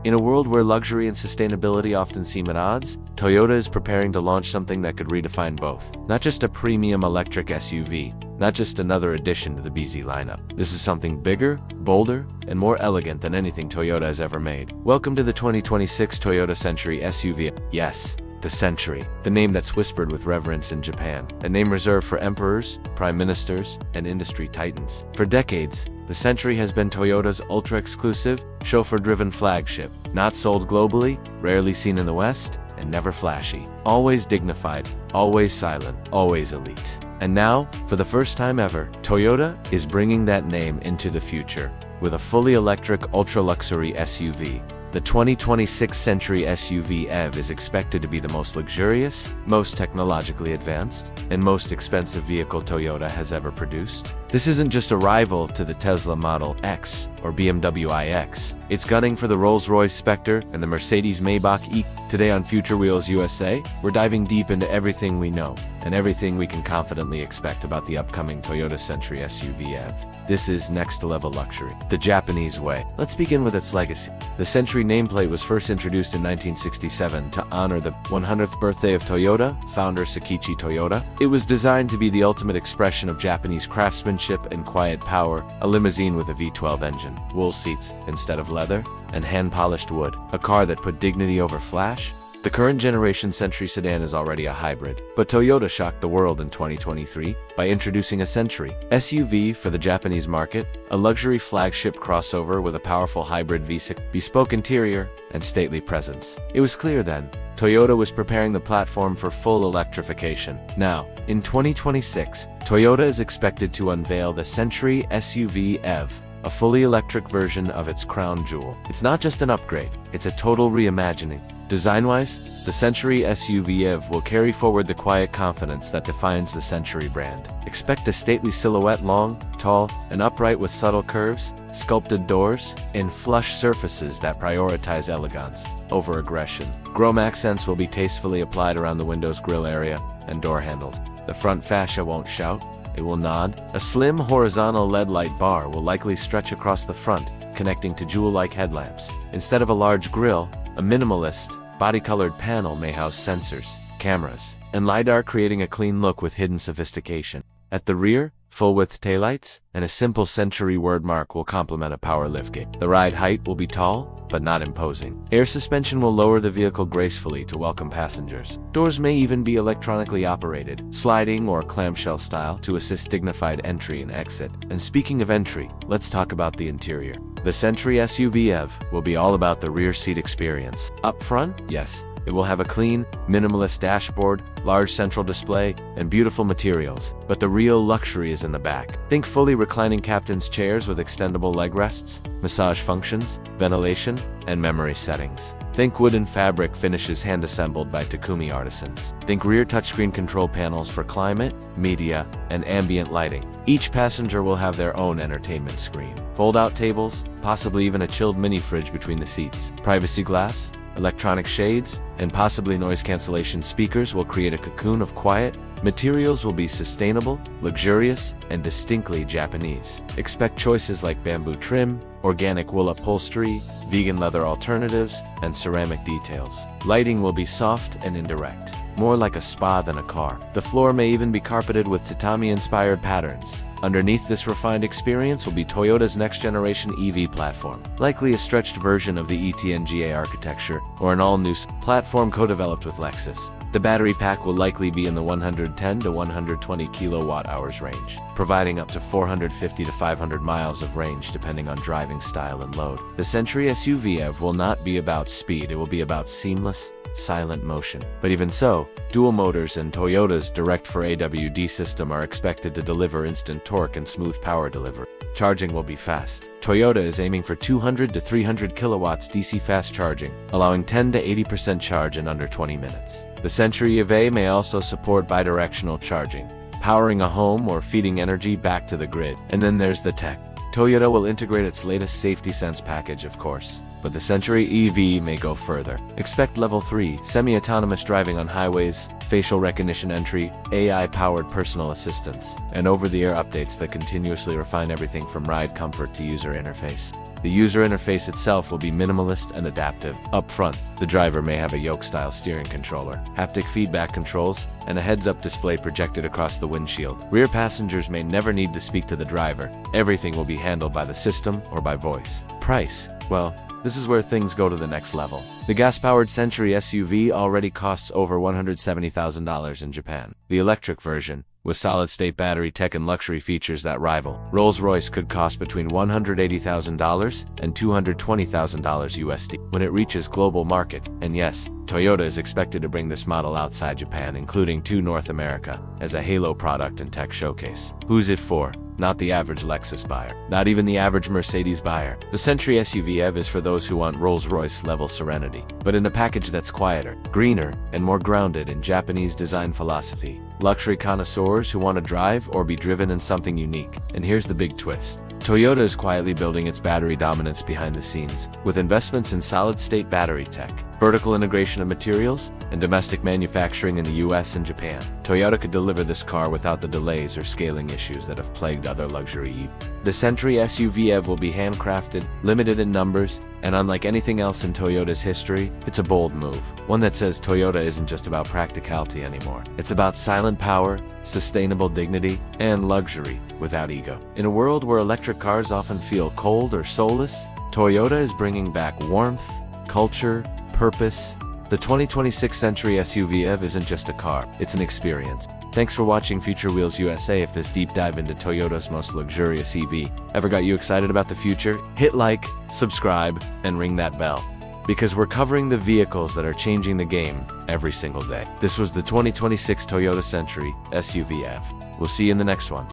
In a world where luxury and sustainability often seem at odds, Toyota is preparing to launch something that could redefine both. Not just a premium electric SUV, not just another addition to the BZ lineup. This is something bigger, bolder, and more elegant than anything Toyota has ever made. Welcome to the 2026 Toyota Century SUV. Yes, the Century, the name that's whispered with reverence in Japan, a name reserved for emperors, prime ministers, and industry titans. For decades, the Century has been Toyota's ultra-exclusive, chauffeur-driven flagship, not sold globally, rarely seen in the West, and never flashy. Always dignified, always silent, always elite. And now, for the first time ever, Toyota is bringing that name into the future with a fully electric ultra-luxury SUV. The 2026 Century SUV EV is expected to be the most luxurious, most technologically advanced, and most expensive vehicle Toyota has ever produced. This isn't just a rival to the Tesla Model X or BMW iX. It's gunning for the Rolls-Royce Spectre and the Mercedes Maybach E. Today on Future Wheels USA, we're diving deep into everything we know and everything we can confidently expect about the upcoming Toyota Century SUV EV. This is next-level luxury, the Japanese way. Let's begin with its legacy. The Century nameplate was first introduced in 1967 to honor the 100th birthday of Toyota founder Sakichi Toyota. It was designed to be the ultimate expression of Japanese craftsmanship and quiet power, a limousine with a V12 engine, wool seats instead of leather, and hand-polished wood, a car that put dignity over flash. The current generation Century sedan is already a hybrid, but Toyota shocked the world in 2023 by introducing a Century SUV for the Japanese market, a luxury flagship crossover with a powerful hybrid V6, bespoke interior, and stately presence. It was clear then, Toyota was preparing the platform for full electrification. Now, in 2026, Toyota is expected to unveil the Century SUV EV, a fully electric version of its crown jewel. It's not just an upgrade, it's a total reimagining. Design-wise, the Century SUV EV will carry forward the quiet confidence that defines the Century brand. Expect a stately silhouette, long, tall, and upright with subtle curves, sculpted doors, and flush surfaces that prioritize elegance over aggression. Chrome accents will be tastefully applied around the window's grille area and door handles. The front fascia won't shout, it will nod. A slim horizontal LED light bar will likely stretch across the front, connecting to jewel-like headlamps. Instead of a large grille, a minimalist, body-colored panel may house sensors, cameras, and LiDAR, creating a clean look with hidden sophistication. At the rear, full-width taillights and a simple Century word mark will complement a power liftgate. The ride height will be tall, but not imposing. Air suspension will lower the vehicle gracefully to welcome passengers. Doors may even be electronically operated, sliding or clamshell style, to assist dignified entry and exit. And speaking of entry, let's talk about the interior. The Century SUV EV will be all about the rear seat experience. Up front, yes, it will have a clean, minimalist dashboard, large central display, and beautiful materials. But the real luxury is in the back. Think fully reclining captain's chairs with extendable leg rests, massage functions, ventilation, and memory settings. Think wood and fabric finishes hand-assembled by Takumi artisans. Think rear touchscreen control panels for climate, media, and ambient lighting. Each passenger will have their own entertainment screen. Fold-out tables, possibly even a chilled mini-fridge between the seats. Privacy glass, electronic shades, and possibly noise cancellation speakers will create a cocoon of quiet. Materials will be sustainable, luxurious, and distinctly Japanese. Expect choices like bamboo trim, organic wool upholstery, vegan leather alternatives, and ceramic details. Lighting will be soft and indirect, more like a spa than a car. The floor may even be carpeted with tatami-inspired patterns. Underneath this refined experience will be Toyota's next-generation EV platform, likely a stretched version of the ETNGA architecture or an all-new platform co-developed with Lexus. The battery pack will likely be in the 110 to 120 kilowatt-hours range, providing up to 450 to 500 miles of range depending on driving style and load. The Century SUV EV will not be about speed, it will be about seamless, silent motion. But even so, dual motors and Toyota's direct-for-AWD system are expected to deliver instant torque and smooth power delivery. Charging will be fast. Toyota is aiming for 200 to 300 kilowatts DC fast charging, allowing 10 to 80% charge in under 20 minutes. The Century EV may also support bidirectional charging, powering a home or feeding energy back to the grid. And then there's the tech. Toyota will integrate its latest safety sense package, of course. But the Century EV may go further. Expect Level 3, semi-autonomous driving on highways, facial recognition entry, AI-powered personal assistance, and over-the-air updates that continuously refine everything from ride comfort to user interface. The user interface itself will be minimalist and adaptive. Up front, the driver may have a yoke-style steering controller, haptic feedback controls, and a heads-up display projected across the windshield. Rear passengers may never need to speak to the driver. Everything will be handled by the system or by voice. Price? Well, this is where things go to the next level. The gas-powered Century SUV already costs over $170,000 in Japan. The electric version, with solid-state battery tech and luxury features that rival Rolls-Royce, could cost between $180,000 and $220,000 USD when it reaches global market. And yes, Toyota is expected to bring this model outside Japan, including to North America, as a halo product and tech showcase. Who's it for? Not the average Lexus buyer. Not even the average Mercedes buyer. The Century SUV EV is for those who want Rolls-Royce-level serenity, but in a package that's quieter, greener, and more grounded in Japanese design philosophy. Luxury connoisseurs who want to drive or be driven in something unique. And here's the big twist. Toyota is quietly building its battery dominance behind the scenes, with investments in solid-state battery tech, vertical integration of materials, and domestic manufacturing in the US and Japan. Toyota could deliver this car without the delays or scaling issues that have plagued other luxury EVs. The Century SUV EV will be handcrafted, limited in numbers, and unlike anything else in Toyota's history, it's a bold move. One that says Toyota isn't just about practicality anymore. It's about silent power, sustainable dignity, and luxury without ego. In a world where electric cars often feel cold or soulless, Toyota is bringing back warmth, culture, purpose. The 2026 Century SUV EV isn't just a car, it's an experience. Thanks for watching Future Wheels USA. If this deep dive into Toyota's most luxurious EV ever got you excited about the future, hit like, subscribe, and ring that bell. Because we're covering the vehicles that are changing the game every single day. This was the 2026 Toyota Century SUV EV. We'll see you in the next one.